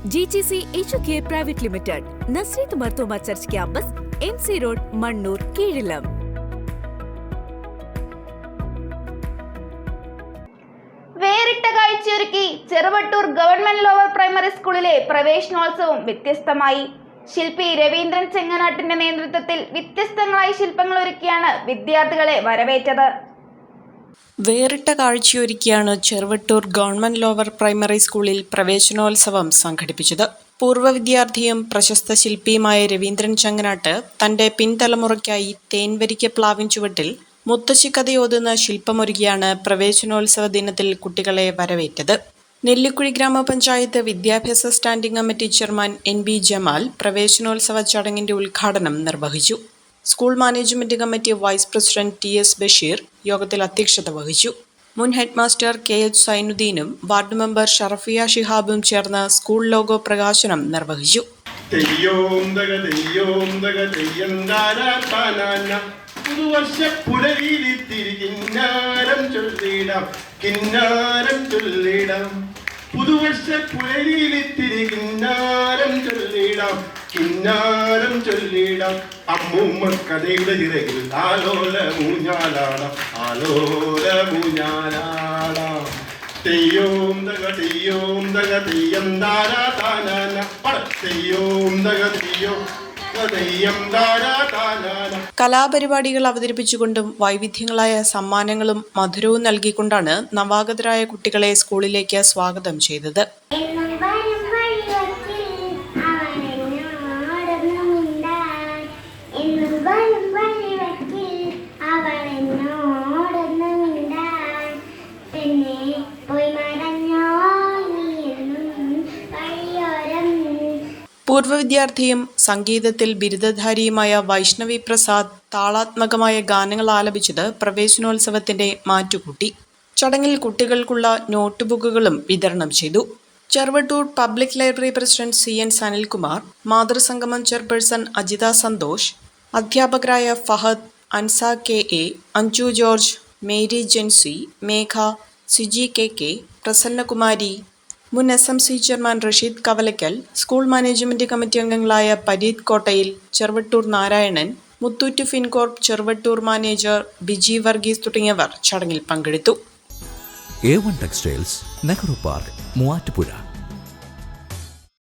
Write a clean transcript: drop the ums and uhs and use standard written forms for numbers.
GGC HOK Private Limited, Nasrit Martoma Church Campus, MC Road, Mannur, Keelam. വേറിട്ട കാഴ്ചയൊരുക്കി Cheruvattoor government lower primary സ്കൂളിലെ പ്രവേശനോത്സവം വ്യത്യസ്തമായി. ശില്പി രവീന്ദ്രൻ ചെങ്ങനാട്ടിന്റെ നേതൃത്വത്തിൽ വ്യത്യസ്തങ്ങളായ ശില്പങ്ങൾ ഒരുക്കിയാണ് വിദ്യാർത്ഥികളെ വരവേറ്റത്. വേറിട്ട കാഴ്ചയൊരുക്കിയാണ് ചെറുവട്ടൂർ ഗവൺമെന്റ് ലോവർ പ്രൈമറി സ്കൂളിൽ പ്രവേശനോത്സവം സംഘടിപ്പിച്ചത്. പൂർവ്വ വിദ്യാർത്ഥിയും പ്രശസ്ത ശില്പിയുമായ രവീന്ദ്രൻ ചെങ്ങനാട്ട് തന്റെ പിൻതലമുറയ്ക്കായി തേൻവരിക്ക പ്ലാവിൻ ചുവട്ടിൽ മുത്തശ്ശിക്കഥയോതുന്ന ശില്പമൊരുക്കിയാണ് പ്രവേശനോത്സവ ദിനത്തിൽ കുട്ടികളെ വരവേറ്റത്. നെല്ലിക്കുഴി ഗ്രാമപഞ്ചായത്ത് വിദ്യാഭ്യാസ standing committee chairman NB Jamal പ്രവേശനോത്സവ ചടങ്ങിന്റെ ഉദ്ഘാടനം നിർവഹിച്ചു. School management committee vice president TS Basheer യോഗത്തിൽ അധ്യക്ഷത വഹിച്ചു. മുൻ ഹെഡ്മാസ്റ്റർ KH സൈനുദ്ദീനും വാർഡ് മെമ്പർ ഷറഫിയ ഷിഹാബും ചേർന്ന് സ്കൂൾ ലോഗോ പ്രകാശനം നിർവഹിച്ചു. കിന്നാരം ചൊല്ലിടാം അമ്മൂമ്മ കഥയുടെ ചിറകിൽ ആലോല ഊഞ്ഞാലാടാം തെയ്യോം തക തെയ്യോം തക തെയ്യം താരാ താനാന തെയ്യോം തക തെയ്യോം കലാപരിപാടികൾ അവതരിപ്പിച്ചുകൊണ്ടും വൈവിധ്യങ്ങളായ സമ്മാനങ്ങളും മധുരവും നൽകിക്കൊണ്ടാണ് നവാഗതരായ കുട്ടികളെ സ്കൂളിലേക്ക് സ്വാഗതം ചെയ്തത്. പൂർവ്വ വിദ്യാർത്ഥിയും സംഗീതത്തിൽ ബിരുദധാരിയുമായ വൈഷ്ണവി പ്രസാദ് താളാത്മകമായ ഗാനങ്ങൾ ആലപിച്ചത് പ്രവേശനോത്സവത്തിന്റെ മാറ്റുകൂട്ടി. ചടങ്ങിൽ കുട്ടികൾക്കുള്ള നോട്ട് ബുക്കുകളും വിതരണം ചെയ്തു. Cheruvattoor public library president CN Sanilkumar, മാതൃസംഗമം ചെയർപേഴ്സൺ അജിത സന്തോഷ്, അധ്യാപകരായ Fahad, Ansa KA, Anju George, Mary Jency, Megha, Siji KK, Prasannakumari, മുൻ SMC chairman Rasheed Kavalakkal, school management committee അംഗങ്ങളായ പരീത് കോട്ടയിൽ, ചെറുവട്ടൂർ നാരായണൻ, മുത്തൂറ്റ് ഫിൻകോർപ്പ് ചെറുവട്ടൂർ മാനേജർ ബിജി വർഗീസ് തുടങ്ങിയവർ ചടങ്ങിൽ പങ്കെടുത്തു. A1 textiles, Nehru park, Muvattupuzha.